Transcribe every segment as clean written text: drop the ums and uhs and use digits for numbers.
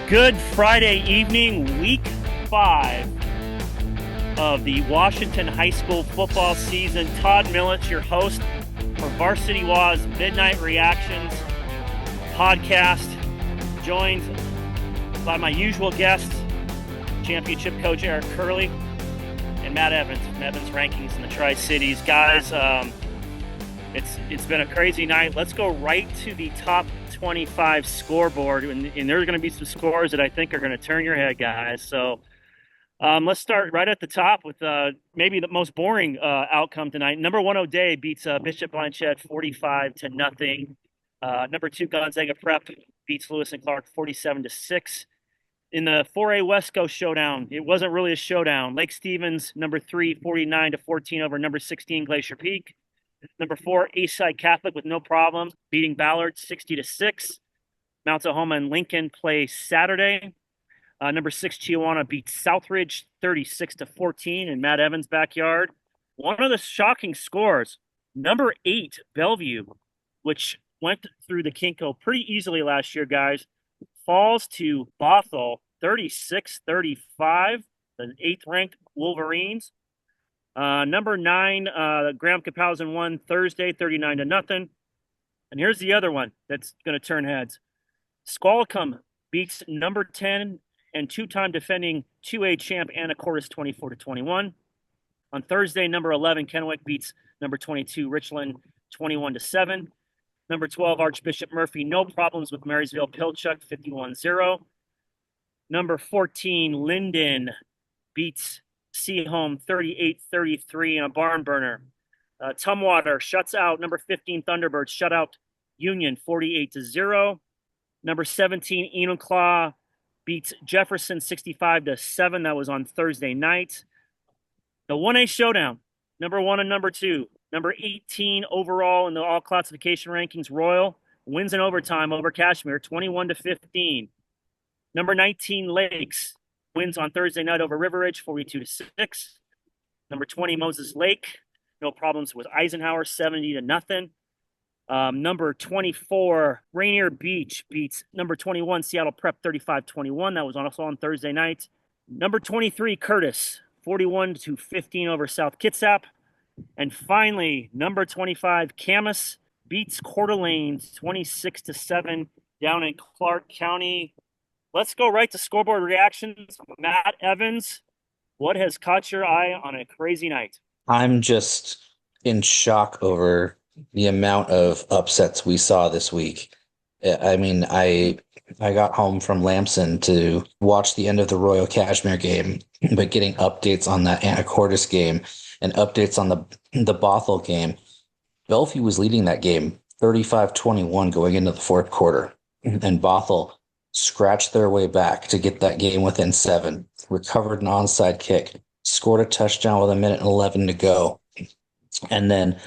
Good Friday evening, week 5 of the Washington High School football season. Todd Milles, your host for VarsityWA's Midnight Reactions podcast, joined by my usual guests, championship coach Eric Kurle and Matt Evans from Evans Rankings in the Tri-Cities. Guys, it's been a crazy night. Let's go right to the top 25 scoreboard, and there's going to be some scores that I think are going to turn your head, guys. So let's start right at the top with maybe the most boring outcome tonight. Number 1 O'Day beats Bishop Blanchette 45-0. Number 2 Gonzaga Prep beats Lewis and Clark 47-6. In the 4A West Coast showdown, it wasn't really a showdown. Lake Stevens, number 3, 49-14 over number 16 Glacier Peak. Number 4, Eastside Catholic with no problem, beating Ballard 60-6. Mount Tahoma and Lincoln play Saturday. Number 6, Chiawana beats Southridge 36-14 in Matt Evans' backyard. One of the shocking scores, number 8, Bellevue, which went through the Kinko pretty easily last year, guys, falls to Bothell 36-35, the 8th-ranked Wolverines. Number 9, Graham Kapowsin won Thursday, 39-0. And here's the other one that's going to turn heads. Squalicum beats number 10 and 2-time defending 2A champ Anacortes 24-21. On Thursday, number 11, Kennewick beats number 22, Richland 21-7. Number 12, Archbishop Murphy, no problems with Marysville Pilchuck 51-0. Number 14, Linden beats Seaholm 38-33 in a barn burner. Tumwater shuts out number 15 Thunderbirds, shut out Union 48-0. Number 17 Enumclaw beats Jefferson 65-7. That was on Thursday night. The 1A showdown, number 1 and number 2. Number 18 overall in the all classification rankings, Royal wins in overtime over Kashmir 21-15. Number 19 Lakes wins on Thursday night over River Ridge 42-6. Number 20 Moses Lake, no problems with Eisenhower 70-0. Number 24 Rainier Beach beats number 21 Seattle Prep 35-21. That was also on Thursday night. Number 23 Curtis 41-15 over South Kitsap. And finally, number 25 Camas beats Coeur d'Alene 26-7 down in Clark County. Let's go right to scoreboard reactions. Matt Evans, what has caught your eye on a crazy night? I'm just in shock over the amount of upsets we saw this week. I mean, I got home from Lamson to watch the end of the Royal Kashmir game, but getting updates on that Anacortes game and updates on the Bothell game. Bellevue was leading that game 35-21 going into the fourth quarter, and Bothell scratched their way back to get that game within 7, recovered an onside kick, scored a touchdown with 1:11 to go, and then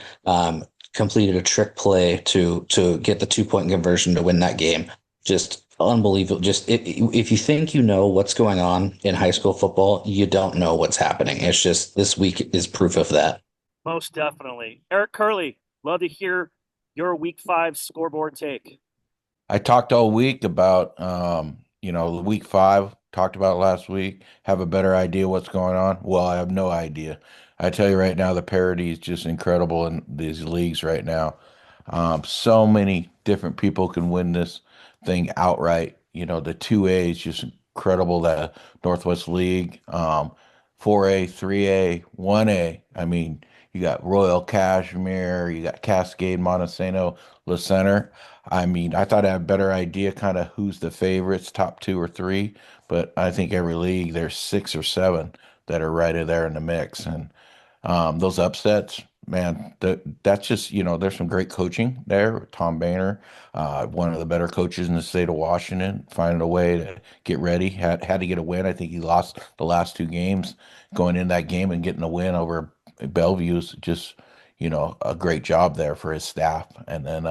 completed a trick play to get the 2-point conversion to win that game. Just unbelievable. Just if you think you know what's going on in high school football, you don't know what's happening. It's just this week is proof of that. Most definitely. Eric Kurle, love to hear your week 5 scoreboard take. I talked all week about, week 5, talked about it last week, have a better idea what's going on. Well, I have no idea. I tell you right now, the parity is just incredible in these leagues right now. So many different people can win this thing outright. The 2A is just incredible, the Northwest League, 4A, 3A, 1A. I mean, you got Royal Kashmir, you got Cascade, Montesano, La Center. I mean, I thought I had a better idea kind of who's the favorites, top 2 or 3, but I think every league there's 6 or 7 that are right in there in the mix. And those upsets, man, that's just, there's some great coaching there. Tom Boehner, one of the better coaches in the state of Washington, finding a way to get ready, had to get a win. I think he lost the last 2 games going in that game, and getting a win over Bellevue's just, a great job there for his staff. And then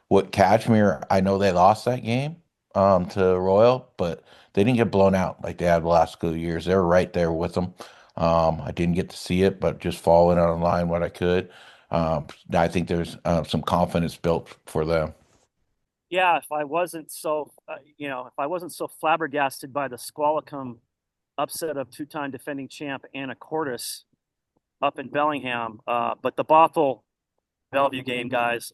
what Kashmir, I know they lost that game to Royal, but they didn't get blown out like they had the last couple of years. They were right there with them. I didn't get to see it, but just following online what I could. I think there's some confidence built for them. Yeah, if I wasn't so, if I wasn't so flabbergasted by the Squalicum upset of two-time defending champ Anacortes up in Bellingham, but the Bothell Bellevue game, guys,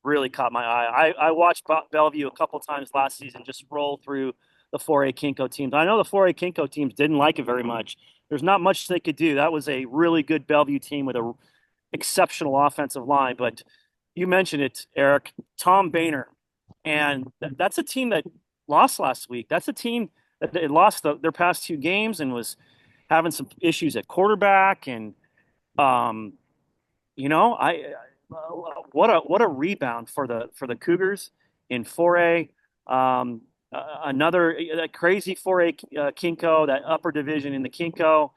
really caught my eye. I watched Bellevue a couple times last season, just roll through the 4A Kinko teams. I know the 4A Kinko teams didn't like it very much. There's not much they could do. That was a really good Bellevue team with a exceptional offensive line. But you mentioned it, Eric, Tom Boehner. And that's a team that lost last week. That's a team that they lost their past two games and was having some issues at quarterback. And, um, what a rebound for the Cougars in 4A. Another that crazy 4A Kinko, that upper division in the Kinko,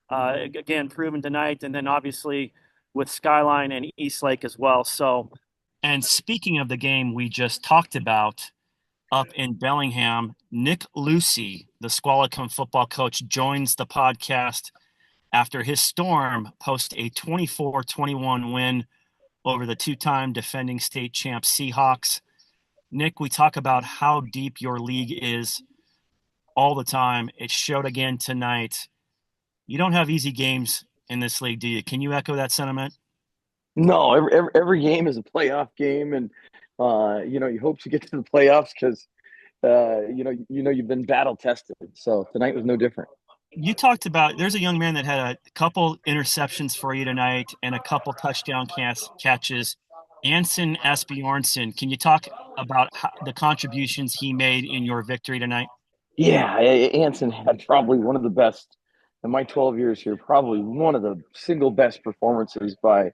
again proven tonight, and then obviously with Skyline and Eastlake as well. So, and speaking of the game we just talked about up in Bellingham, Nick Lucey, the Squalicum football coach, joins the podcast after his Storm post a 24-21 win over the two-time defending state champ Seahawks. Nick, we talk about how deep your league is all the time. It showed again tonight. You don't have easy games in this league, do you? Can you echo that sentiment? No, every game is a playoff game, and you hope to get to the playoffs because you've been battle tested. So tonight was no different. You talked about there's a young man that had a couple interceptions for you tonight and a couple touchdown catches. Anson Asbjornson, can you talk about the contributions he made in your victory tonight? Yeah, Anson had probably one of the best in my 12 years here. Probably one of the single best performances by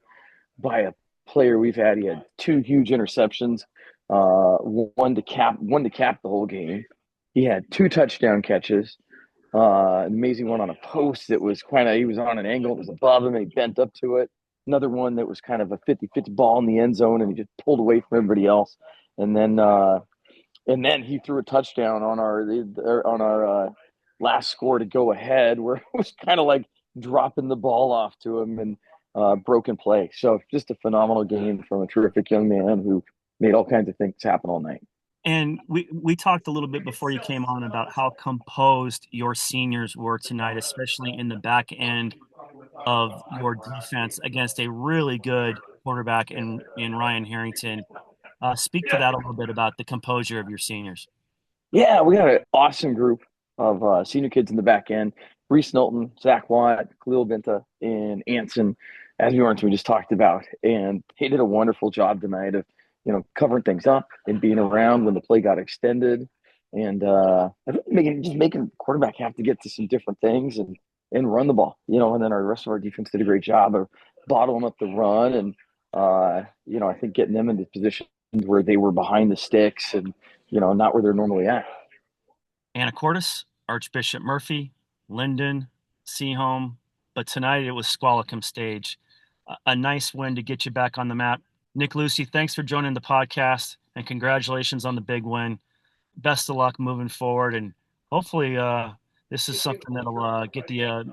a player we've had. He had two huge interceptions, one to cap the whole game. He had two touchdown catches. An amazing one on a post that was he was on an angle, it was above him and he bent up to it. Another one that was kind of a 50-50 ball in the end zone and he just pulled away from everybody else. And then he threw a touchdown on our last score to go ahead, where it was kind of like dropping the ball off to him and broken play. So just a phenomenal game from a terrific young man who made all kinds of things happen all night. And we talked a little bit before you came on about how composed your seniors were tonight, especially in the back end of your defense against a really good quarterback in Ryan Harrington. Speak to that a little bit about the composure of your seniors. Yeah, we got an awesome group of senior kids in the back end. Reese Knowlton, Zach Watt, Khalil Binta, and Anson, as we just talked about. And he did a wonderful job tonight of covering things up and being around when the play got extended. And I think making the quarterback have to get to some different things and run the ball, and then our rest of our defense did a great job of bottling up the run. And, I think getting them into positions where they were behind the sticks and, not where they're normally at. Anacortes, Archbishop Murphy, Linden, Seaholm, but tonight it was Squalicum stage. A nice win to get you back on the map. Nick Lucey, thanks for joining the podcast and congratulations on the big win. Best of luck moving forward, and hopefully this is something that'll get the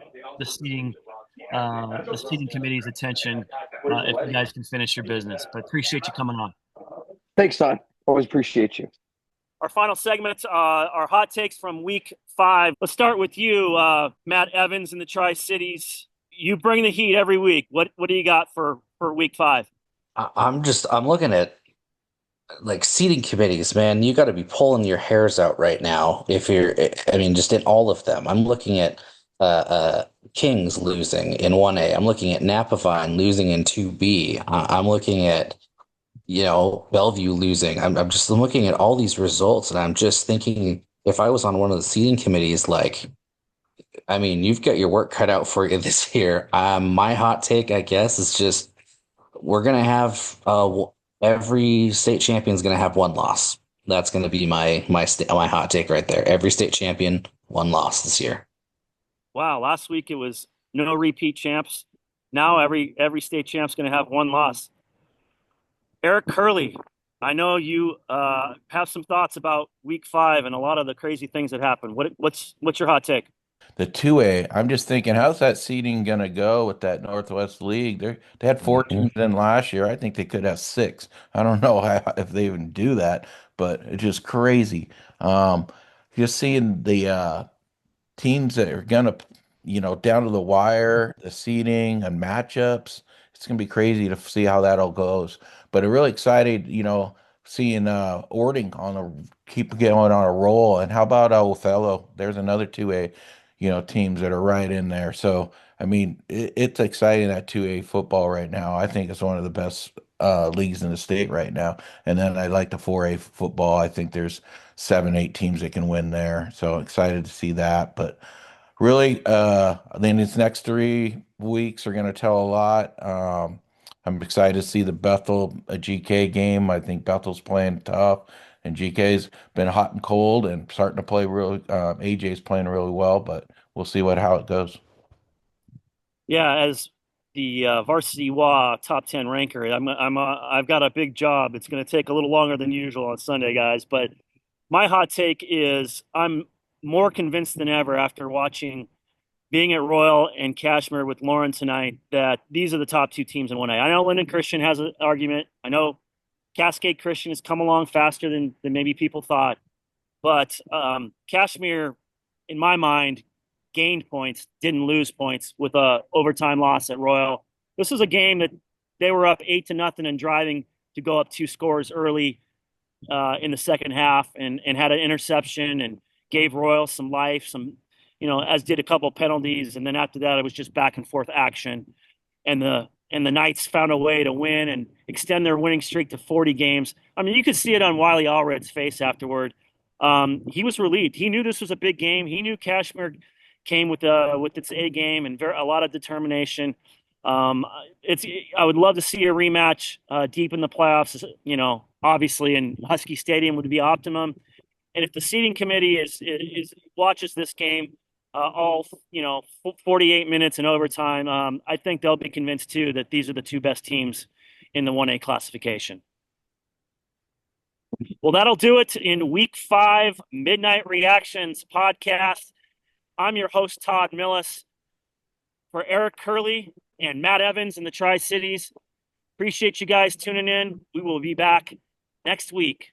seating committee's attention if you guys can finish your business. But appreciate you coming on. Thanks, Todd. Always appreciate you. Our final segment are hot takes from week 5. Let's start with you, Matt Evans in the Tri-Cities. You bring the heat every week. What do you got for week 5? I'm looking at like seating committees, man. You got to be pulling your hairs out right now. Just in all of them. I'm looking at Kings losing in 1A. I'm looking at Napavine losing in 2B. I'm looking at Bellevue losing. I'm looking at all these results, and I'm just thinking, if I was on one of the seating committees, you've got your work cut out for you this year. My hot take, I guess, is just we're gonna have every state champion is gonna have one loss. That's gonna be my hot take right there. Every state champion, one loss this year. Wow, last week it was no repeat champs. Now every state champ's gonna have one loss. Eric Kurle, I know you have some thoughts about week 5 and a lot of the crazy things that happened. What's your hot take? The 2A, I'm just thinking, how's that seeding going to go with that Northwest League? They had four Mhm. teams in last year. I think they could have six. I don't know if they even do that, but it's just crazy. Um, just seeing the teams that are gonna, down to the wire, the seeding and matchups. It's gonna be crazy to see how that all goes. But I'm really excited, seeing Ording on keep going on a roll. And how about Othello? There's another 2A, teams that are right in there. So I mean, it's exciting that 2A football right now. I think it's one of the best leagues in the state right now. And then I like the 4A football. I think there's 7, 8 teams that can win there. So excited to see that. But really, then these next 3 weeks are going to tell a lot. I'm excited to see the Bethel GK game. I think Bethel's playing tough, and GK's been hot and cold and starting to play really. AJ's playing really well, but we'll see how it goes. Yeah, as the VarsityWA top 10 ranker, I've got a big job. It's going to take a little longer than usual on Sunday, guys. But my hot take is I'm more convinced than ever after watching being at Royal and Kashmir with Lauren tonight that these are the top two teams in 1A. I know Linden Christian has an argument. I know Cascade Christian has come along faster than maybe people thought. But Kashmir, in my mind, gained points, didn't lose points with a overtime loss at Royal. This was a game that they were up 8-0 and driving to go up 2 scores early in the second half, and had an interception and gave Royal some life, as did a couple penalties, and then after that it was just back and forth action, and the Knights found a way to win and extend their winning streak to 40 games. I mean, you could see it on Wiley Allred's face afterward. He was relieved. He knew this was a big game. He knew Kashmir came with its A game and a lot of determination. It's I would love to see a rematch deep in the playoffs. Obviously, and Husky Stadium would be optimum. And if the seating committee is watches this game all 48 minutes in overtime, I think they'll be convinced too that these are the two best teams in the 1A classification. Well, that'll do it in Week 5 Midnight Reactions podcast. I'm your host, Todd Milles. For Eric Kurle and Matt Evans in the Tri-Cities, appreciate you guys tuning in. We will be back next week